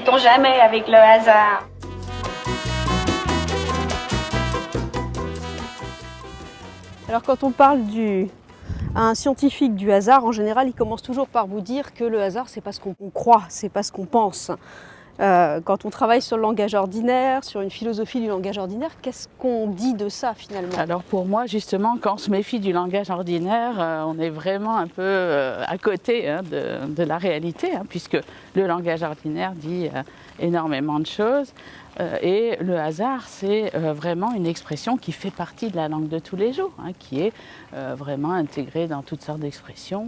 sait-on jamais avec le hasard. Alors quand on parle à un scientifique du hasard, en général, il commence toujours par vous dire que le hasard, c'est pas ce qu'on croit, c'est pas ce qu'on pense. Quand on travaille sur le langage ordinaire, sur une philosophie du langage ordinaire, qu'est-ce qu'on dit de ça finalement? Alors pour moi, justement, quand on se méfie du langage ordinaire, on est vraiment un peu à côté de la réalité, puisque le langage ordinaire dit énormément de choses. Et le hasard, c'est vraiment une expression qui fait partie de la langue de tous les jours, qui est vraiment intégrée dans toutes sortes d'expressions,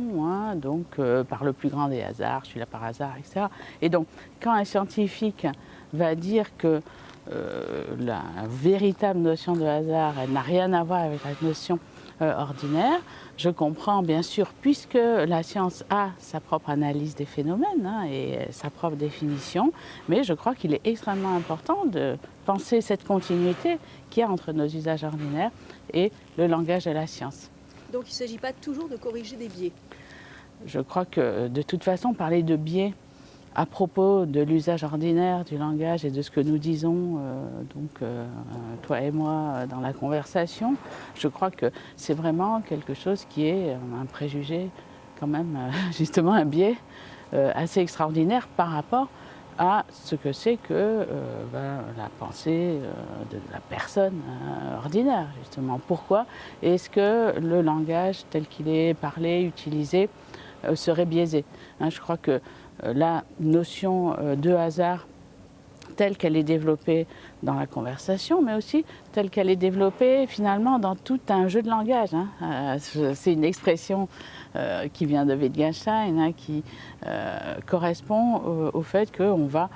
donc par le plus grand des hasards, je suis là par hasard, etc. Et donc, quand un scientifique va dire que la véritable notion de hasard, elle n'a rien à voir avec la notion ordinaire, je comprends bien sûr, puisque la science a sa propre analyse des phénomènes et sa propre définition, mais je crois qu'il est extrêmement important de penser cette continuité qu'il y a entre nos usages ordinaires et le langage de la science. Donc il ne s'agit pas toujours de corriger des biais. Je crois que de toute façon, parler de biais à propos de l'usage ordinaire du langage et de ce que nous disons, toi et moi, dans la conversation, je crois que c'est vraiment quelque chose qui est un préjugé, quand même, justement un biais assez extraordinaire par rapport à ce que c'est que la pensée de la personne ordinaire, justement. Pourquoi est-ce que le langage tel qu'il est parlé, utilisé, serait biaisé? Je crois que la notion de hasard telle qu'elle est développée dans la conversation, mais aussi telle qu'elle est développée finalement dans tout un jeu de langage. C'est une expression qui vient de Wittgenstein, qui correspond au fait qu'on va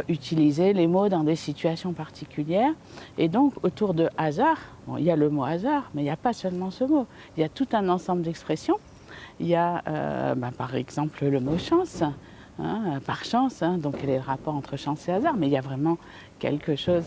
utiliser les mots dans des situations particulières. Et donc autour de hasard, il y a le mot hasard, mais il n'y a pas seulement ce mot. Il y a tout un ensemble d'expressions. Il y a par exemple le mot chance. Par chance, donc quel est le rapport entre chance et hasard? Mais il y a vraiment quelque chose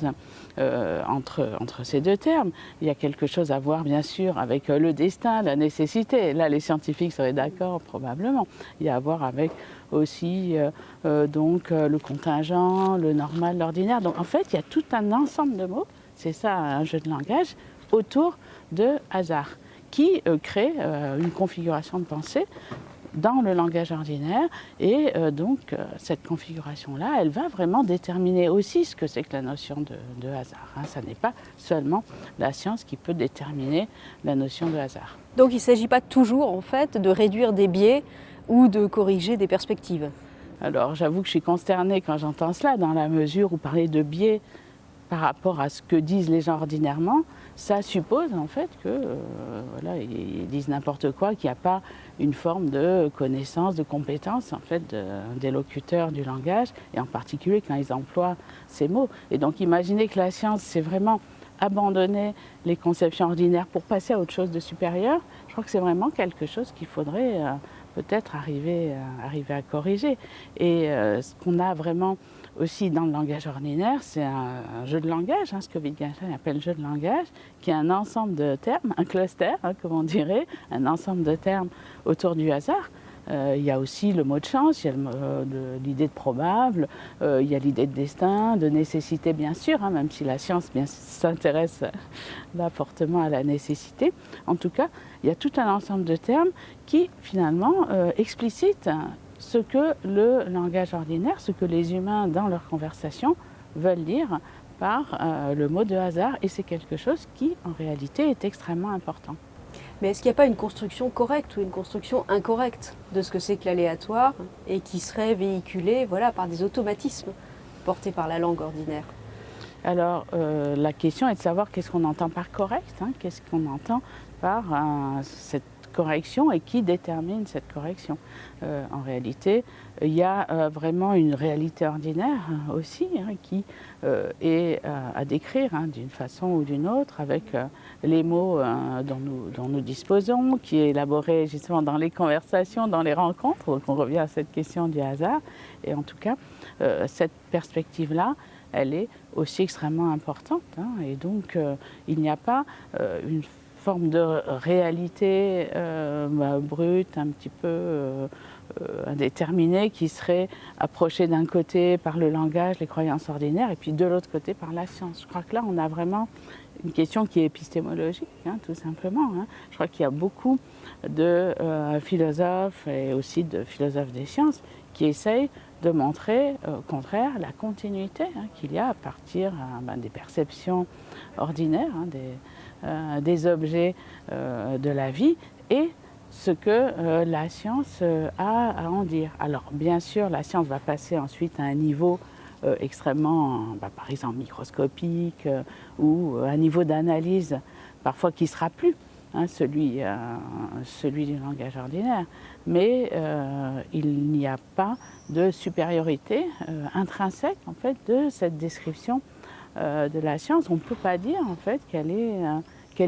entre ces deux termes. Il y a quelque chose à voir bien sûr avec le destin, la nécessité. Là, les scientifiques seraient d'accord probablement. Il y a à voir avec aussi le contingent, le normal, l'ordinaire. Donc en fait, il y a tout un ensemble de mots, c'est ça un jeu de langage, autour de hasard, qui crée une configuration de pensée dans le langage ordinaire et cette configuration-là, elle va vraiment déterminer aussi ce que c'est que la notion de hasard. Ça n'est pas seulement la science qui peut déterminer la notion de hasard. Donc il ne s'agit pas toujours en fait de réduire des biais ou de corriger des perspectives. Alors j'avoue que je suis consternée quand j'entends cela, dans la mesure où parler de biais par rapport à ce que disent les gens ordinairement, ça suppose en fait ils disent n'importe quoi, qu'il n'y a pas une forme de connaissance, de compétence en fait des locuteurs du langage, et en particulier quand ils emploient ces mots. Et donc imaginez que la science, c'est vraiment abandonner les conceptions ordinaires pour passer à autre chose de supérieur. Je crois que c'est vraiment quelque chose qu'il faudrait peut-être arriver à corriger. Et ce qu'on a vraiment aussi dans le langage ordinaire, c'est un jeu de langage, ce que Wittgenstein appelle jeu de langage, qui est un ensemble de termes, un cluster, comme on dirait, un ensemble de termes autour du hasard. Il y a aussi le mot de chance, il y a l'idée de probable, il y a l'idée de destin, de nécessité bien sûr, même si la science s'intéresse là fortement à la nécessité. En tout cas, il y a tout un ensemble de termes qui finalement explicitent ce que le langage ordinaire, ce que les humains dans leur conversation veulent dire par le mot de hasard, et c'est quelque chose qui en réalité est extrêmement important. Mais est-ce qu'il n'y a pas une construction correcte ou une construction incorrecte de ce que c'est que l'aléatoire et qui serait véhiculée par des automatismes portés par la langue ordinaire? Alors la question est de savoir qu'est-ce qu'on entend par correct, qu'est-ce qu'on entend par cette correction et qui détermine cette correction. En réalité, il y a vraiment une réalité ordinaire aussi qui est à décrire d'une façon ou d'une autre avec les mots dont nous disposons, qui est élaboré justement dans les conversations, dans les rencontres. Donc on revient à cette question du hasard. Et en tout cas, cette perspective-là, elle est aussi extrêmement importante. Et donc, il n'y a pas une forme de réalité brute, un petit peu indéterminée, qui serait approchée d'un côté par le langage, les croyances ordinaires, et puis de l'autre côté par la science. Je crois que là, on a vraiment une question qui est épistémologique, tout simplement. Je crois qu'il y a beaucoup de philosophes et aussi de philosophes des sciences qui essayent de montrer au contraire la continuité qu'il y a à partir des perceptions ordinaires, des objets de la vie, et ce que la science a à en dire. Alors bien sûr, la science va passer ensuite à un niveau extrêmement, par exemple, microscopique, ou un niveau d'analyse parfois qui sera plus celui du langage ordinaire. Mais il n'y a pas de supériorité intrinsèque en fait de cette description de la science. On ne peut pas dire en fait qu'elle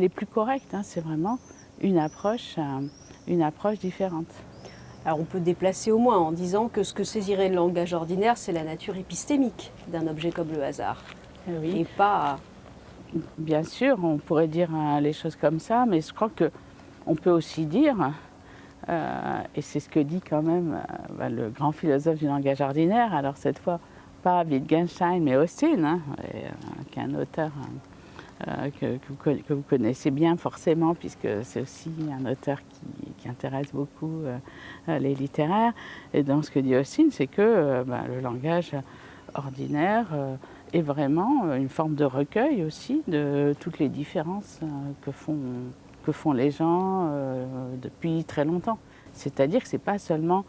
est plus correcte. C'est vraiment une approche différente. Alors on peut déplacer au moins en disant que ce que saisirait le langage ordinaire, c'est la nature épistémique d'un objet comme le hasard. Oui. Et pas... Bien sûr, on pourrait dire les choses comme ça, mais je crois qu'on peut aussi dire, et c'est ce que dit quand même le grand philosophe du langage ordinaire, alors cette fois pas Wittgenstein mais Austin, qui est un auteur que vous connaissez bien forcément, puisque c'est aussi un auteur qui intéresse beaucoup les littéraires. Et dans ce que dit Austin, c'est que le langage ordinaire est vraiment une forme de recueil aussi de toutes les différences que font les gens depuis très longtemps. C'est-à-dire que ce n'est pas seulement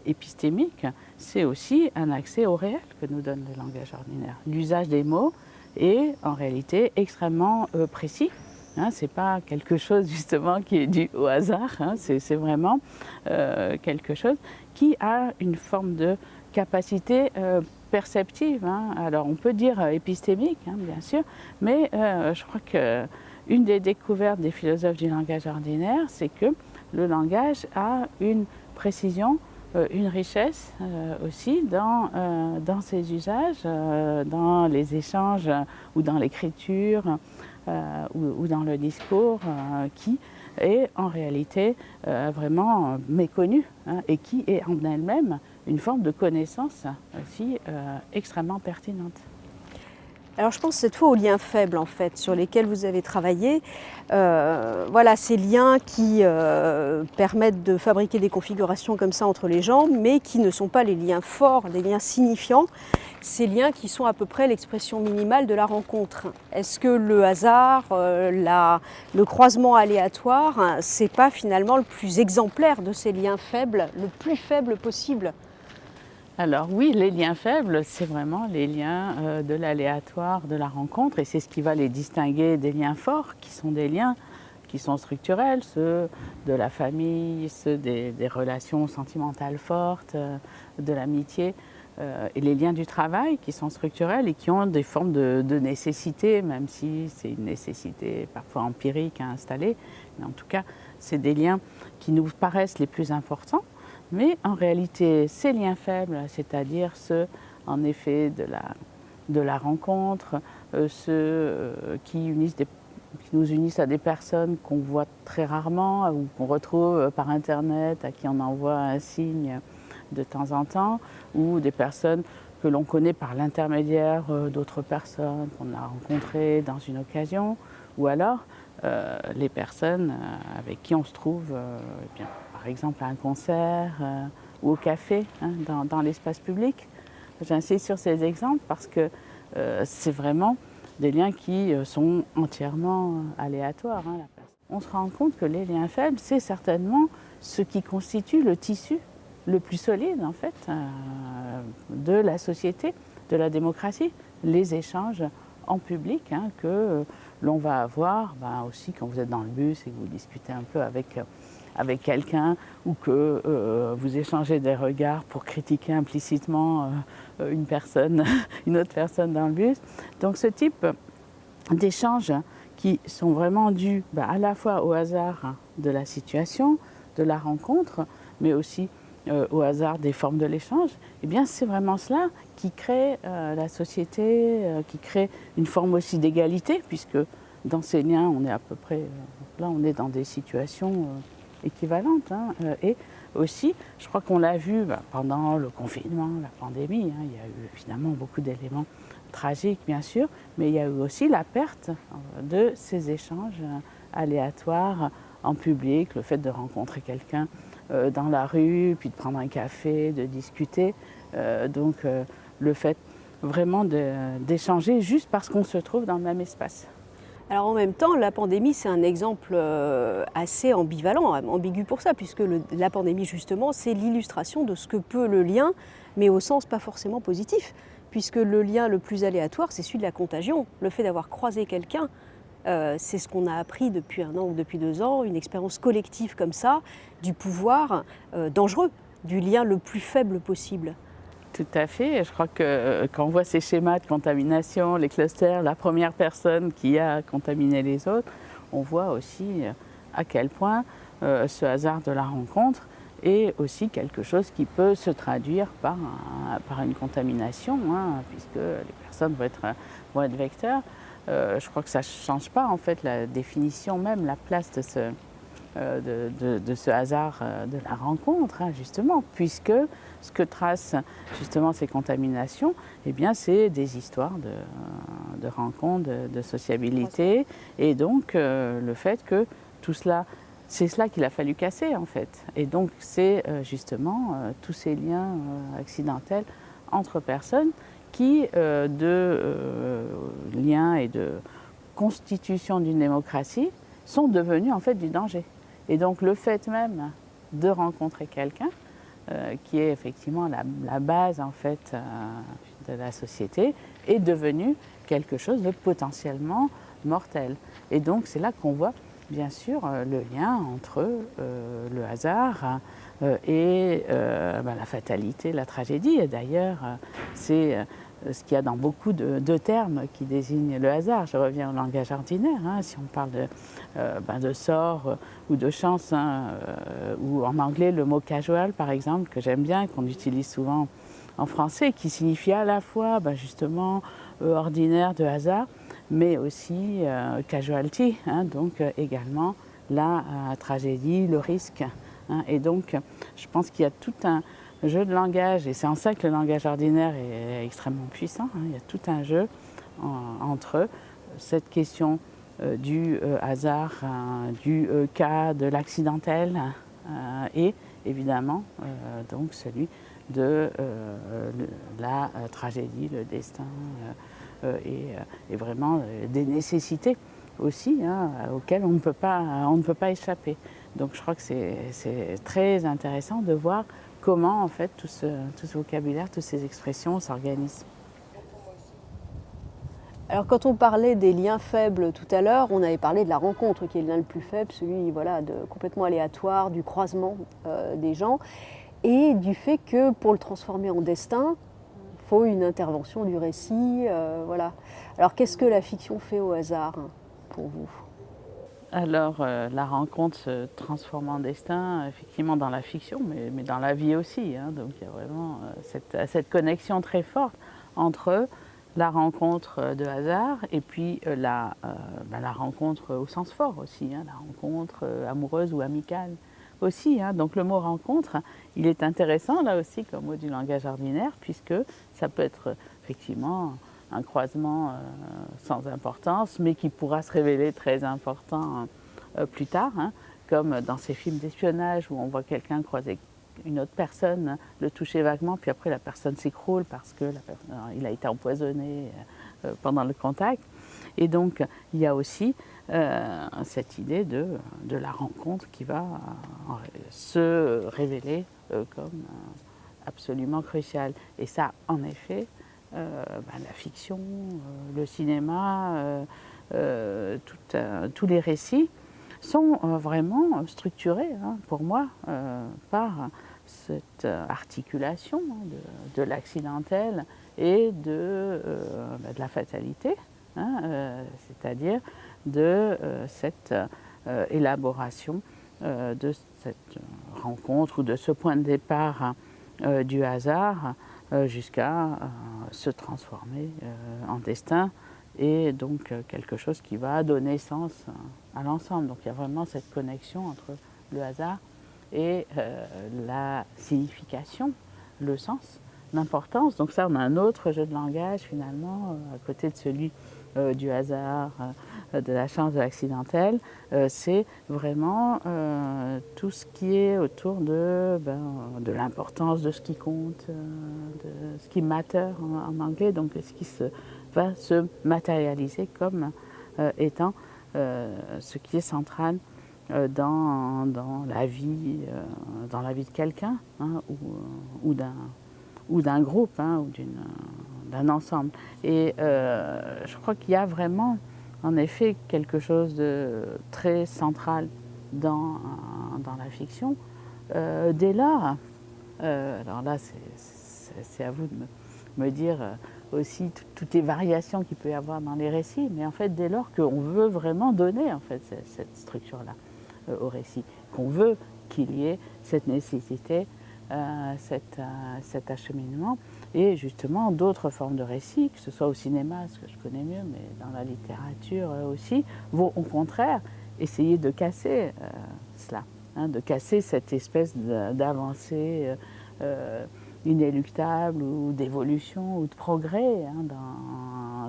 épistémique, c'est aussi un accès au réel que nous donne le langage ordinaire. L'usage des mots est en réalité extrêmement précis. Ce n'est pas quelque chose justement qui est dû au hasard, c'est vraiment quelque chose qui a une forme de capacité perceptive. Alors on peut dire épistémique, bien sûr, mais je crois qu'une des découvertes des philosophes du langage ordinaire, c'est que le langage a une précision, une richesse aussi dans ses usages, dans les échanges ou dans l'écriture ou dans le discours, qui est en réalité vraiment méconnue et qui est en elle-même une forme de connaissance aussi extrêmement pertinente. Alors je pense cette fois aux liens faibles en fait, sur lesquels vous avez travaillé. Voilà, ces liens qui permettent de fabriquer des configurations comme ça entre les gens, mais qui ne sont pas les liens forts, les liens signifiants, ces liens qui sont à peu près l'expression minimale de la rencontre. Est-ce que le hasard, le croisement aléatoire, c'est pas finalement le plus exemplaire de ces liens faibles, le plus faible possible ? Alors oui, les liens faibles, c'est vraiment les liens de l'aléatoire, de la rencontre, et c'est ce qui va les distinguer des liens forts, qui sont des liens qui sont structurels, ceux de la famille, ceux des relations sentimentales fortes, de l'amitié, et les liens du travail qui sont structurels et qui ont des formes de nécessité, même si c'est une nécessité parfois empirique à installer, mais en tout cas, c'est des liens qui nous paraissent les plus importants. Mais en réalité, ces liens faibles, c'est-à-dire ceux en effet de la rencontre, ceux qui nous unissent à des personnes qu'on voit très rarement ou qu'on retrouve par Internet, à qui on envoie un signe de temps en temps, ou des personnes que l'on connaît par l'intermédiaire d'autres personnes qu'on a rencontrées dans une occasion, ou alors les personnes avec qui on se trouve par exemple à un concert ou au café, dans l'espace public. J'insiste sur ces exemples parce que c'est vraiment des liens qui sont entièrement aléatoires. On se rend compte que les liens faibles, c'est certainement ce qui constitue le tissu le plus solide en fait de la société, de la démocratie, les échanges en public que l'on va avoir aussi quand vous êtes dans le bus et que vous discutez un peu avec quelqu'un ou que vous échangez des regards pour critiquer implicitement une autre personne dans le bus. Donc ce type d'échanges qui sont vraiment dus à la fois au hasard de la situation, de la rencontre, mais aussi au hasard des formes de l'échange, eh bien c'est vraiment cela qui crée la société, qui crée une forme aussi d'égalité, puisque dans ces liens, on est à peu près, là on est dans des situations équivalentes. Hein, et aussi, je crois qu'on l'a vu pendant le confinement, la pandémie, hein, il y a eu évidemment beaucoup d'éléments tragiques bien sûr, mais il y a eu aussi la perte de ces échanges aléatoires en public, le fait de rencontrer quelqu'un dans la rue, puis de prendre un café, de discuter. Le fait vraiment d'échanger juste parce qu'on se trouve dans le même espace. Alors en même temps, la pandémie, c'est un exemple assez ambivalent, ambigu pour ça, puisque la pandémie, justement, c'est l'illustration de ce que peut le lien, mais au sens pas forcément positif, puisque le lien le plus aléatoire, c'est celui de la contagion. Le fait d'avoir croisé quelqu'un, c'est ce qu'on a appris depuis 1 an ou depuis 2 ans, une expérience collective comme ça, du pouvoir dangereux, du lien le plus faible possible. Tout à fait. Je crois que quand on voit ces schémas de contamination, les clusters, la première personne qui a contaminé les autres, on voit aussi à quel point ce hasard de la rencontre est aussi quelque chose qui peut se traduire par une contamination, hein, puisque les personnes vont être vecteurs. Je crois que ça ne change pas en fait la définition même, la place de ce hasard de la rencontre, hein, justement, puisque ce que tracent justement ces contaminations, eh bien, c'est des histoires de rencontres, de sociabilité, et donc le fait que tout cela, c'est cela qu'il a fallu casser en fait. Et donc c'est justement tous ces liens accidentels entre personnes qui, liens et de constitution d'une démocratie, sont devenus en fait du danger. Et donc le fait même de rencontrer quelqu'un, qui est effectivement la base en fait de la société, est devenu quelque chose de potentiellement mortel. Et donc c'est là qu'on voit bien sûr le lien entre le hasard et la fatalité, la tragédie. Et d'ailleurs c'est ce qu'il y a dans beaucoup de termes qui désignent le hasard. Je reviens au langage ordinaire, hein, si on parle de sort ou de chance, hein, ou en anglais le mot casual par exemple, que j'aime bien, qu'on utilise souvent en français, qui signifie à la fois justement ordinaire, de hasard, mais aussi casualty, hein, donc également la tragédie, le risque. Hein, et donc je pense qu'il y a tout un jeu de langage, et c'est en ça que le langage ordinaire est extrêmement puissant, hein. Il y a tout un jeu entre cette question du hasard, du cas, de l'accidentel, et évidemment donc celui de la tragédie, le destin, et vraiment des nécessités aussi, hein, auxquelles on ne peut pas échapper. Donc je crois que c'est très intéressant de voir comment en fait tout ce vocabulaire, toutes ces expressions s'organisent. Alors quand on parlait des liens faibles tout à l'heure, on avait parlé de la rencontre qui est le lien le plus faible, celui complètement aléatoire, du croisement des gens, et du fait que pour le transformer en destin, il faut une intervention du récit. Voilà. Alors qu'est-ce que la fiction fait au hasard pour vous ? Alors la rencontre se transforme en destin, effectivement dans la fiction, mais dans la vie aussi, hein. Donc il y a vraiment cette connexion très forte entre la rencontre de hasard et puis la rencontre au sens fort aussi, hein, la rencontre amoureuse ou amicale aussi, hein. Donc le mot rencontre, il est intéressant là aussi comme mot du langage ordinaire, puisque ça peut être effectivement un croisement sans importance, mais qui pourra se révéler très important plus tard, hein, comme dans ces films d'espionnage où on voit quelqu'un croiser une autre personne, le toucher vaguement, puis après la personne s'écroule parce qu'il a été empoisonné pendant le contact. Et donc il y a aussi cette idée de la rencontre qui va se révéler comme absolument cruciale. Et ça, en effet, la fiction, le cinéma, tous les récits sont vraiment structurés, hein, pour moi, par cette articulation de l'accidentel et de la fatalité, hein, c'est-à-dire de cette élaboration de cette rencontre ou de ce point de départ du hasard jusqu'à se transformer en destin et donc quelque chose qui va donner sens à l'ensemble. Donc il y a vraiment cette connexion entre le hasard et la signification, le sens, l'importance. Donc ça, on a un autre jeu de langage finalement, à côté de celui du hasard, de la chance, de l'accidentel. C'est vraiment tout ce qui est autour de l'importance de ce qui compte, de ce qui matter en anglais, donc ce qui va se matérialiser comme étant ce qui est central dans la vie de quelqu'un, hein, ou d'un groupe, hein, ou d'un ensemble. Et je crois qu'il y a vraiment, en effet, quelque chose de très central dans la fiction. Dès lors, alors là, c'est à vous de me dire aussi toutes les variations qu'il peut y avoir dans les récits, mais en fait, dès lors qu'on veut vraiment donner en fait cette structure-là au récit, qu'on veut qu'il y ait cette nécessité, cet acheminement, et justement d'autres formes de récits, que ce soit au cinéma, ce que je connais mieux, mais dans la littérature aussi, vont au contraire essayer de casser cela, hein, de casser cette espèce d'avancée inéluctable ou d'évolution ou de progrès, hein,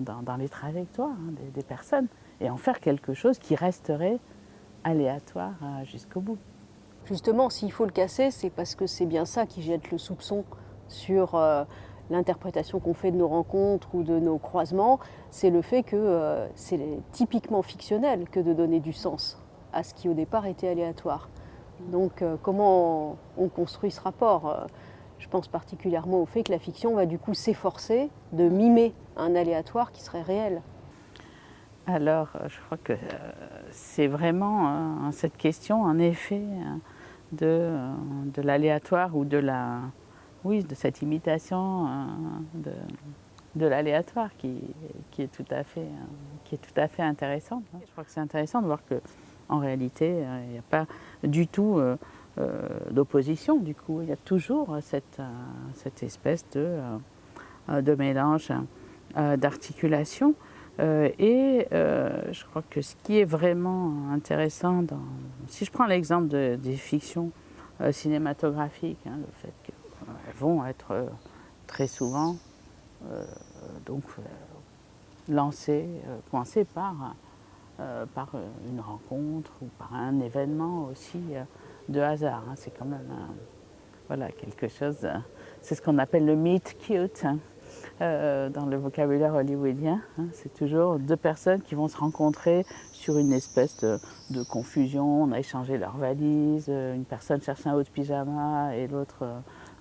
dans les trajectoires, hein, des personnes, et en faire quelque chose qui resterait aléatoire jusqu'au bout. Justement, s'il faut le casser, c'est parce que c'est bien ça qui jette le soupçon sur l'interprétation qu'on fait de nos rencontres ou de nos croisements. C'est le fait que c'est typiquement fictionnel que de donner du sens à ce qui au départ était aléatoire. Donc comment on construit ce rapport je pense particulièrement au fait que la fiction va du coup s'efforcer de mimer un aléatoire qui serait réel. Alors, je crois que c'est vraiment cette question, en effet, de l'aléatoire ou de cette imitation de l'aléatoire qui est tout à fait intéressante. Je crois que c'est intéressant de voir que, en réalité, il n'y a pas du tout d'opposition. Du coup, il y a toujours cette espèce de mélange, d'articulation. Je crois que ce qui est vraiment intéressant, si je prends l'exemple des fictions cinématographiques, hein, le fait qu'elles vont être très souvent lancées, coincées par une rencontre ou par un événement aussi de hasard. Hein. C'est quand même quelque chose, c'est ce qu'on appelle le meet cute. Hein. Dans le vocabulaire hollywoodien, hein, c'est toujours deux personnes qui vont se rencontrer sur une espèce de confusion. On a échangé leurs valises, une personne cherche un haut de pyjama et l'autre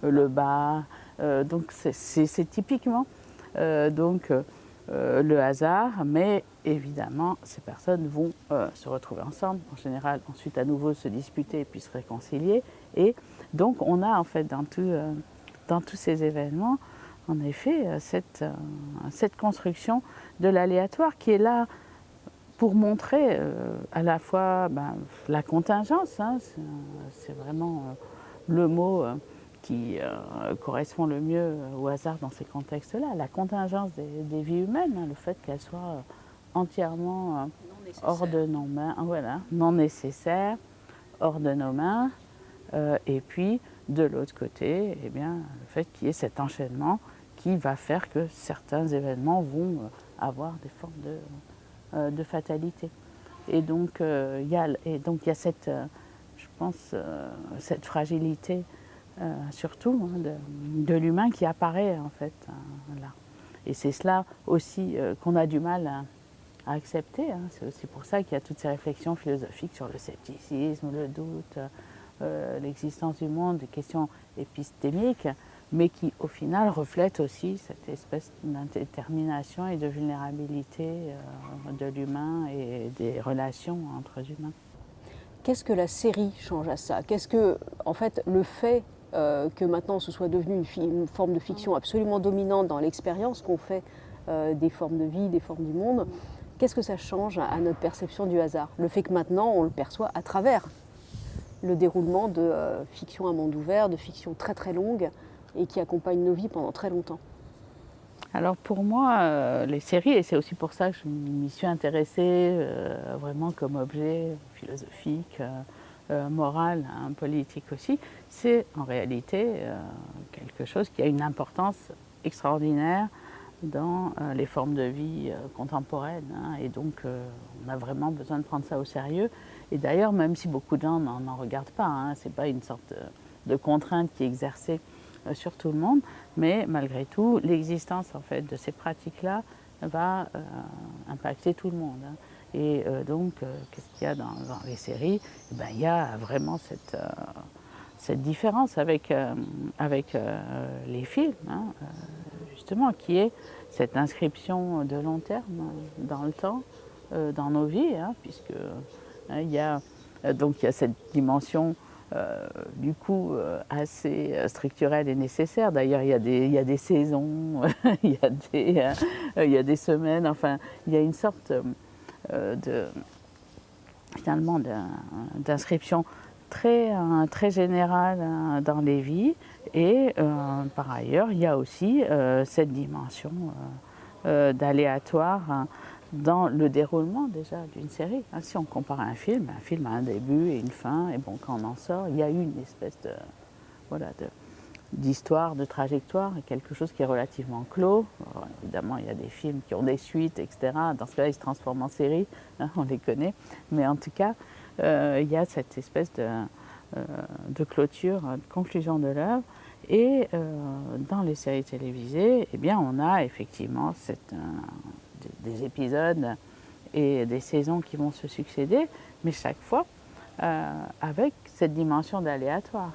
le bas. Donc c'est typiquement le hasard, mais évidemment ces personnes vont se retrouver ensemble, en général ensuite à nouveau se disputer et puis se réconcilier. Et donc on a en fait dans tous ces événements, en effet, cette construction de l'aléatoire qui est là pour montrer à la fois la contingence, hein, c'est vraiment le mot qui correspond le mieux au hasard dans ces contextes-là, la contingence des vies humaines, hein, le fait qu'elles soient entièrement hors de nos mains, non nécessaires, hors de nos mains, et puis de l'autre côté, le fait qu'il y ait cet enchaînement qui va faire que certains événements vont avoir des formes de fatalité. Et donc il y a cette, je pense, cette fragilité surtout de l'humain qui apparaît en fait là. Et c'est cela aussi qu'on a du mal à accepter. Hein. C'est aussi pour ça qu'il y a toutes ces réflexions philosophiques sur le scepticisme, le doute, l'existence du monde, des questions épistémiques, mais qui au final reflètent aussi cette espèce d'indétermination et de vulnérabilité de l'humain et des relations entre humains. Qu'est-ce que la série change à ça? Qu'est-ce que, en fait, le fait que maintenant ce soit devenu une forme de fiction absolument dominante dans l'expérience qu'on fait des formes de vie, des formes du monde, qu'est-ce que ça change à notre perception du hasard? Le fait que maintenant on le perçoit à travers le déroulement de fiction à monde ouvert, de fiction très très longue et qui accompagne nos vies pendant très longtemps. Alors pour moi, les séries, et c'est aussi pour ça que je m'y suis intéressée vraiment comme objet philosophique, moral, hein, politique aussi, c'est en réalité quelque chose qui a une importance extraordinaire dans les formes de vie contemporaines. Hein, et donc on a vraiment besoin de prendre ça au sérieux. Et d'ailleurs, même si beaucoup de gens n'en regardent pas, hein, ce n'est pas une sorte de contrainte qui est exercée sur tout le monde, mais malgré tout, l'existence en fait de ces pratiques-là va impacter tout le monde. Hein. Et donc, qu'est-ce qu'il y a dans les séries? Eh ben, il y a vraiment cette différence avec les films, hein, justement, qui est cette inscription de long terme dans le temps, dans nos vies, hein, puisque il y a cette dimension du coup assez structurelle et nécessaire. D'ailleurs, il y a des saisons, il y a des semaines, enfin, il y a une sorte finalement d'inscription très générale dans les vies. Et par ailleurs, il y a aussi cette dimension d'aléatoire dans le déroulement déjà d'une série. Si on compare un film a un début et une fin, et bon, quand on en sort, il y a une espèce d'histoire, de trajectoire, quelque chose qui est relativement clos. Alors, évidemment, il y a des films qui ont des suites, etc. Dans ce cas-là, ils se transforment en séries, hein, on les connaît. Mais en tout cas, il y a cette espèce de clôture, de conclusion de l'œuvre. Et dans les séries télévisées, eh bien, on a effectivement des épisodes et des saisons qui vont se succéder, mais chaque fois avec cette dimension d'aléatoire.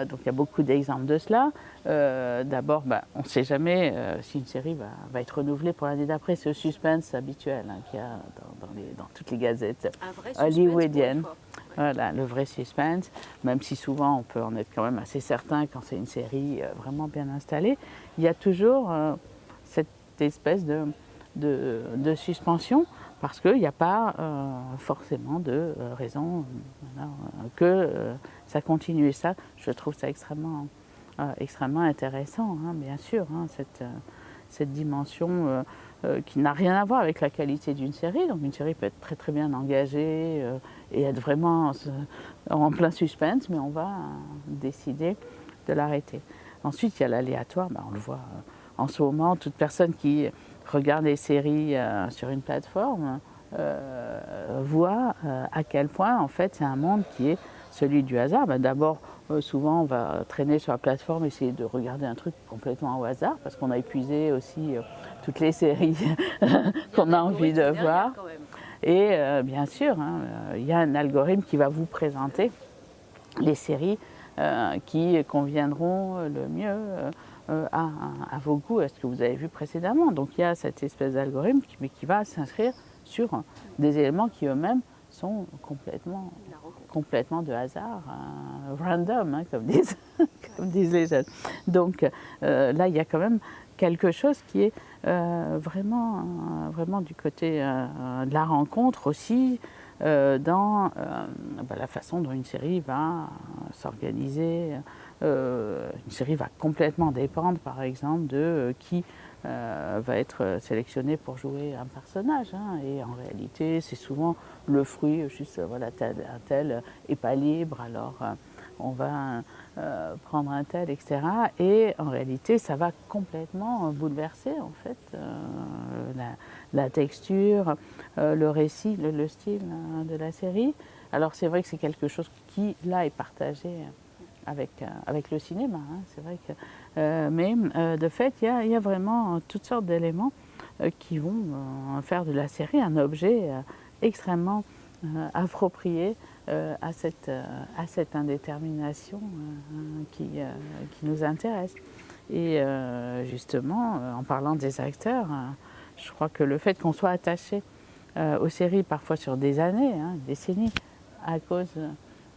Donc il y a beaucoup d'exemples de cela. D'abord, on ne sait jamais si une série va être renouvelée pour l'année d'après. C'est le suspense habituel hein, qu'il y a dans toutes les gazettes hollywoodiennes. Voilà, le vrai suspense, même si souvent on peut en être quand même assez certain quand c'est une série vraiment bien installée. Il y a toujours cette espèce de suspension parce qu'il n'y a pas forcément de raison que ça continue. Et ça, je trouve ça extrêmement intéressant, hein, bien sûr, hein, cette dimension qui n'a rien à voir avec la qualité d'une série. Donc une série peut être très très bien engagée et être vraiment en plein suspense, mais on va décider de l'arrêter. Ensuite, il y a l'aléatoire, on le voit en ce moment, toute personne qui regarde les séries sur une plateforme voit à quel point en fait c'est un monde qui est celui du hasard. D'abord, souvent on va traîner sur la plateforme, essayer de regarder un truc complètement au hasard, parce qu'on a épuisé aussi toutes les séries qu'on a envie de voir. Et bien sûr, hein, il y a un algorithme qui va vous présenter les séries qui conviendront le mieux à vos goûts, à ce que vous avez vu précédemment. Donc il y a cette espèce d'algorithme qui va s'inscrire sur des éléments qui eux-mêmes sont complètement de hasard, random, hein, comme disent les jeunes. Donc là, il y a quand même quelque chose qui est vraiment du côté de la rencontre aussi, dans la façon dont une série va s'organiser. Une série va complètement dépendre, par exemple, de qui va être sélectionné pour jouer un personnage. Hein. Et en réalité, c'est souvent le fruit, juste voilà, un tel n'est pas libre, alors on va prendre un tel, etc. Et en réalité, ça va complètement bouleverser en fait la texture, le récit, le style de la série. Alors c'est vrai que c'est quelque chose qui, là, est partagé avec le cinéma, hein, c'est vrai que, mais de fait, il y a vraiment toutes sortes d'éléments qui vont faire de la série un objet extrêmement approprié à cette indétermination qui nous intéresse. Et justement, en parlant des acteurs, je crois que le fait qu'on soit attaché aux séries parfois sur des années, hein, décennies, à cause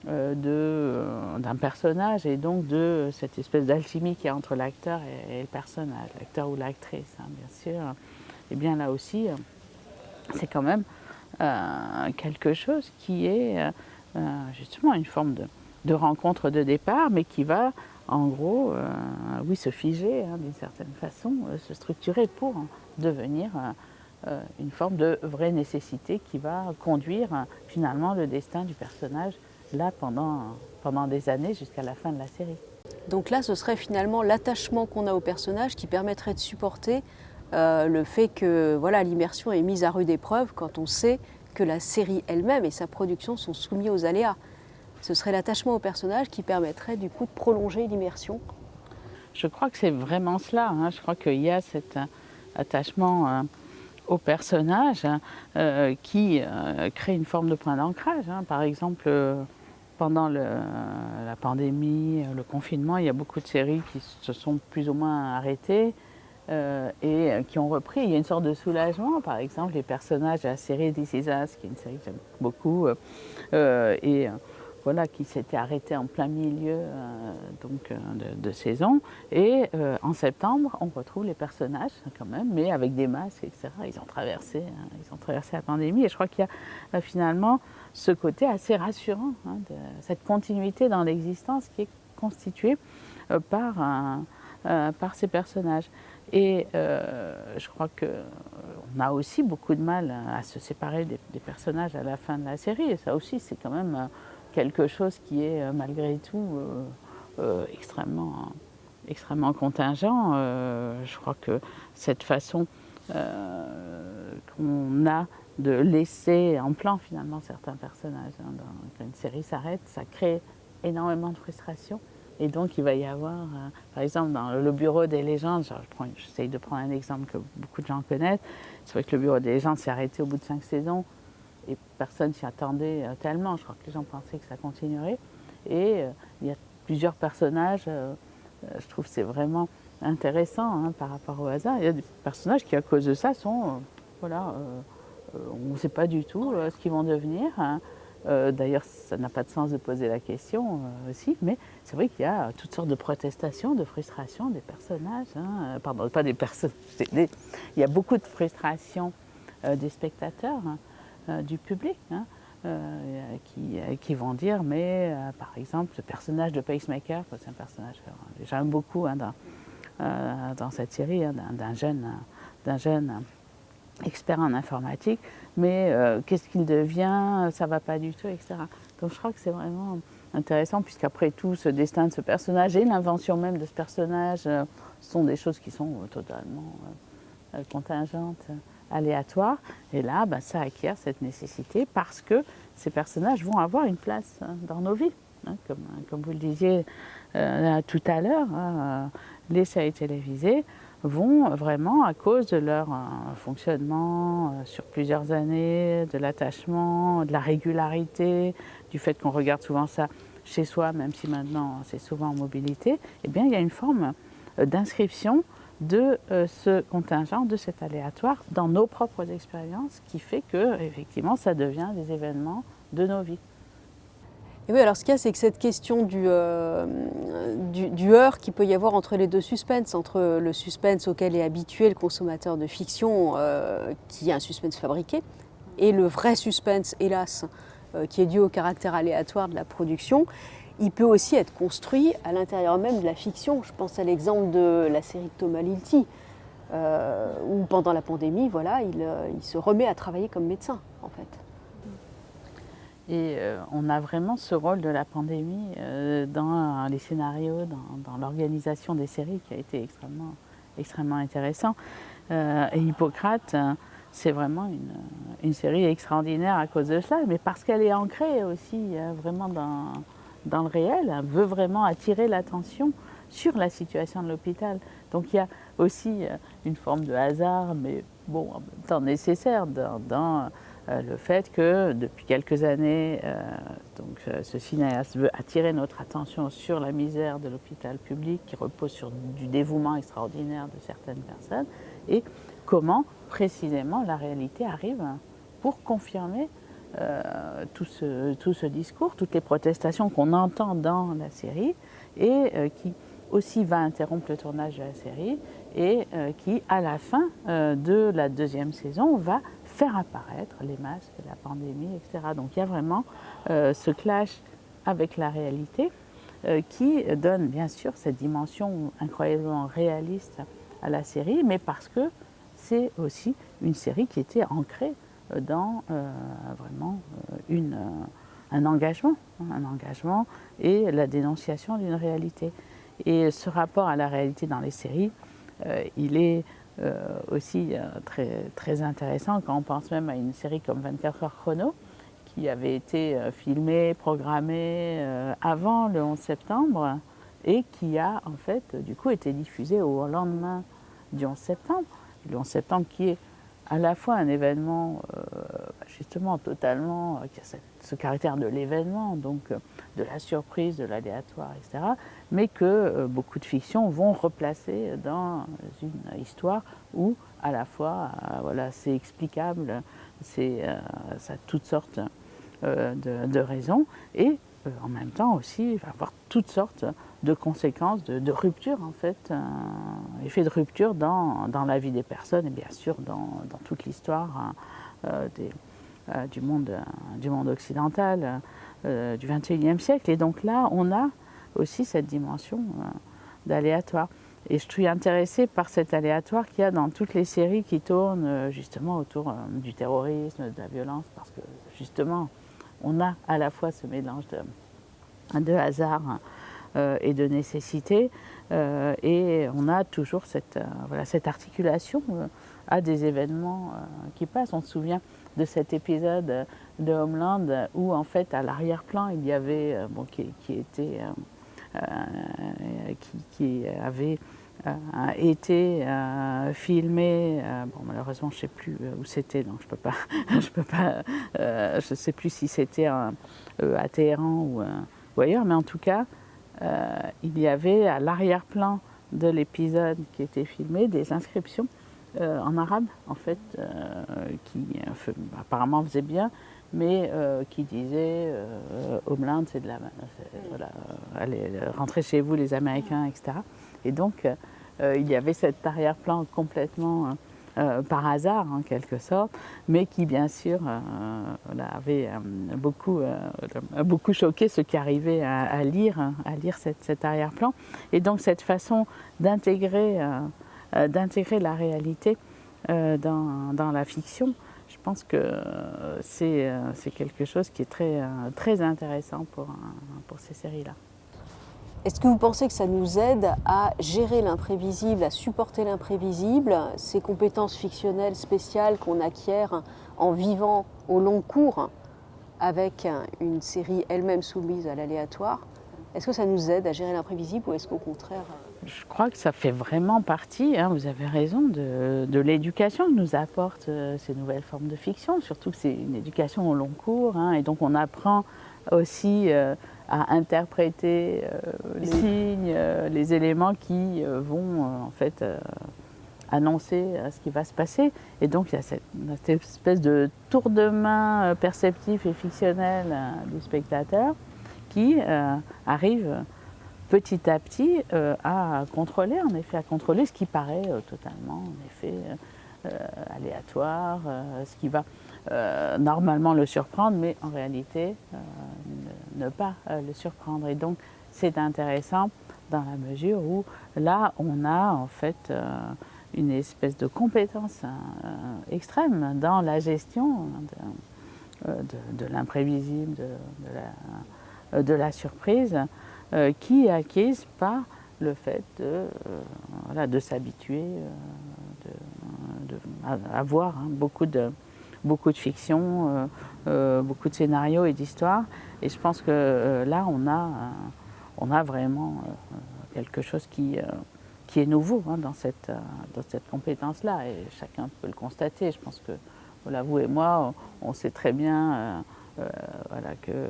d'un personnage et donc de cette espèce d'alchimie qu'il y a entre l'acteur et le personnage, l'acteur ou l'actrice, hein, bien sûr. Et bien là aussi, c'est quand même quelque chose qui est justement une forme de rencontre de départ, mais qui va en gros, oui, se figer d'une certaine façon, se structurer pour devenir une forme de vraie nécessité qui va conduire finalement le destin du personnage là pendant des années jusqu'à la fin de la série. Donc là, ce serait finalement l'attachement qu'on a au personnage qui permettrait de supporter le fait que voilà, l'immersion est mise à rude épreuve quand on sait que la série elle-même et sa production sont soumis aux aléas. Ce serait l'attachement au personnage qui permettrait du coup de prolonger l'immersion. Je crois que c'est vraiment cela. Je crois qu'il y a cet attachement au personnage qui crée une forme de point d'ancrage. Par exemple, pendant la pandémie, le confinement, il y a beaucoup de séries qui se sont plus ou moins arrêtées et qui ont repris. Il y a une sorte de soulagement. Par exemple, les personnages de la série This Is Us, qui est une série que j'aime beaucoup, voilà, qui s'était arrêtée en plein milieu de saison. Et en septembre, on retrouve les personnages quand même, mais avec des masques, etc. Ils ont traversé la pandémie. Et je crois qu'il y a finalement ce côté assez rassurant, de cette continuité dans l'existence qui est constituée par ces personnages. Et je crois qu'on a aussi beaucoup de mal à se séparer des personnages à la fin de la série. Et ça aussi, c'est quand même quelque chose qui est malgré tout extrêmement contingent. Je crois que cette façon qu'on a de laisser en plan finalement certains personnages, quand une série s'arrête, ça crée énormément de frustration. Et donc il va y avoir, par exemple dans le Bureau des légendes, j'essaye de prendre un exemple que beaucoup de gens connaissent, c'est vrai que le Bureau des légendes s'est arrêté au bout de 5 saisons et personne s'y attendait tellement, je crois que les gens pensaient que ça continuerait. Et il y a plusieurs personnages, je trouve que c'est vraiment intéressant par rapport au hasard. Il y a des personnages qui à cause de ça sont, on ne sait pas du tout ce qu'ils vont devenir. D'ailleurs, ça n'a pas de sens de poser la question aussi, mais c'est vrai qu'il y a toutes sortes de protestations, de frustrations des personnages. Pardon, pas des personnes. Il y a beaucoup de frustrations des spectateurs, du public, qui vont dire, mais par exemple, le personnage de Pacemaker, c'est un personnage que j'aime beaucoup dans cette série, d'un jeune expert en informatique, mais qu'est-ce qu'il devient, ça ne va pas du tout, etc. Donc je crois que c'est vraiment intéressant, puisqu'après tout, ce destin de ce personnage et l'invention même de ce personnage sont des choses qui sont totalement contingentes, aléatoires. Et là, ça acquiert cette nécessité parce que ces personnages vont avoir une place dans nos vies. Comme vous le disiez tout à l'heure, les séries télévisées vont vraiment, à cause de leur fonctionnement sur plusieurs années, de l'attachement, de la régularité, du fait qu'on regarde souvent ça chez soi, même si maintenant c'est souvent en mobilité, eh bien il y a une forme d'inscription de ce contingent, de cet aléatoire dans nos propres expériences qui fait que, effectivement, ça devient des événements de nos vies. Et oui, alors ce qu'il y a, c'est que cette question du heurt qu'il peut y avoir entre les deux suspens, entre le suspense auquel est habitué le consommateur de fiction, qui est un suspense fabriqué, et le vrai suspense, hélas, qui est dû au caractère aléatoire de la production, il peut aussi être construit à l'intérieur même de la fiction. Je pense à l'exemple de la série de Thomas Lilti, où pendant la pandémie, voilà, il se remet à travailler comme médecin, en fait. Et on a vraiment ce rôle de la pandémie dans les scénarios, dans l'organisation des séries qui a été extrêmement intéressant. Et Hippocrate, c'est vraiment une série extraordinaire à cause de cela, mais parce qu'elle est ancrée aussi vraiment dans le réel, elle veut vraiment attirer l'attention sur la situation de l'hôpital. Donc il y a aussi une forme de hasard, mais bon, en même temps nécessaire dans le fait que depuis quelques années, ce cinéaste veut attirer notre attention sur la misère de l'hôpital public qui repose sur du dévouement extraordinaire de certaines personnes et comment précisément la réalité arrive pour confirmer tout ce discours, toutes les protestations qu'on entend dans la série et qui aussi va interrompre le tournage de la série et qui, à la fin de la deuxième saison, va faire apparaître les masques, la pandémie, etc. Donc il y a vraiment ce clash avec la réalité qui donne bien sûr cette dimension incroyablement réaliste à la série, mais parce que c'est aussi une série qui était ancrée dans vraiment un engagement et la dénonciation d'une réalité. Et ce rapport à la réalité dans les séries, il est aussi très intéressant quand on pense même à une série comme 24 heures chrono, qui avait été filmée, programmée avant le 11 septembre et qui a en fait du coup été diffusée au lendemain du 11 septembre. Le 11 septembre qui est à la fois un événement justement totalement, qui a ce caractère de l'événement, donc de la surprise, de l'aléatoire, etc., mais que beaucoup de fictions vont replacer dans une histoire où à la fois voilà, c'est explicable, ça a toutes sortes de raisons et en même temps aussi il va avoir toutes sortes de conséquences, de rupture en fait, effet de rupture dans la vie des personnes et bien sûr dans toute l'histoire du monde occidental du XXIe siècle. Et donc là, on a aussi cette dimension d'aléatoire. Et je suis intéressée par cet aléatoire qu'il y a dans toutes les séries qui tournent justement autour du terrorisme, de la violence, parce que justement, on a à la fois ce mélange de hasard et de nécessité, et on a toujours cette articulation à des événements qui passent. On se souvient de cet épisode de Homeland où en fait à l'arrière-plan il y avait qui avait été filmé. Bon, malheureusement, je ne sais plus où c'était, donc je peux pas, je sais plus si c'était à Téhéran ou ailleurs, mais en tout cas, il y avait à l'arrière-plan de l'épisode qui était filmé des inscriptions en arabe, en fait, qui apparemment faisaient bien, mais qui disaient Homeland, c'est de la. Voilà, allez, rentrez chez vous, les Américains, etc. Et donc, il y avait cet arrière-plan complètement par hasard, en quelque sorte, mais qui, bien sûr, avait beaucoup choqué ceux qui arrivaient à lire cet arrière-plan. Et donc, cette façon d'intégrer la réalité dans la fiction, je pense que c'est quelque chose qui est très intéressant pour ces séries-là. Est-ce que vous pensez que ça nous aide à gérer l'imprévisible, à supporter l'imprévisible, ces compétences fictionnelles spéciales qu'on acquiert en vivant au long cours avec une série elle-même soumise à l'aléatoire? Est-ce que ça nous aide à gérer l'imprévisible ou est-ce qu'au contraire... Je crois que ça fait vraiment partie, hein, vous avez raison, de l'éducation que nous apportent ces nouvelles formes de fiction, surtout que c'est une éducation au long cours, hein, et donc on apprend aussi à interpréter les signes, les éléments qui vont en fait annoncer ce qui va se passer. Et donc il y a cette espèce de tour de main perceptif et fictionnel du spectateur qui arrive petit à petit à contrôler ce qui paraît totalement en effet aléatoire, ce qui va normalement le surprendre, mais en réalité ne pas le surprendre. Et donc c'est intéressant dans la mesure où là on a en fait une espèce de compétence extrême dans la gestion de l'imprévisible, de la surprise, qui est acquise par le fait de s'habituer, à voir beaucoup de fiction, beaucoup de scénarios et d'histoires. Et je pense que là, on a vraiment quelque chose qui est nouveau dans cette compétence-là. Et chacun peut le constater. Je pense que voilà, vous et moi, on sait très bien que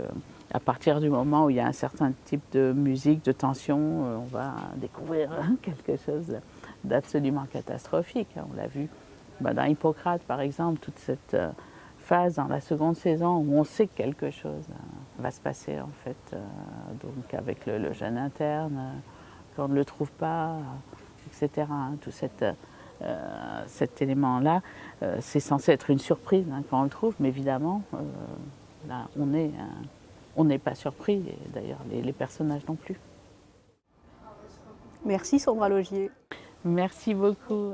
à partir du moment où il y a un certain type de musique, de tension, on va découvrir quelque chose d'absolument catastrophique. On l'a vu dans Hippocrate, par exemple, toute cette phase dans la seconde saison où on sait que quelque chose va se passer, en fait, donc avec le jeûne interne, qu'on ne le trouve pas, etc. Tout cet élément-là, c'est censé être une surprise quand on le trouve, mais évidemment, là, on n'est pas surpris, et d'ailleurs les personnages non plus. Merci Sandra Logier. Merci beaucoup.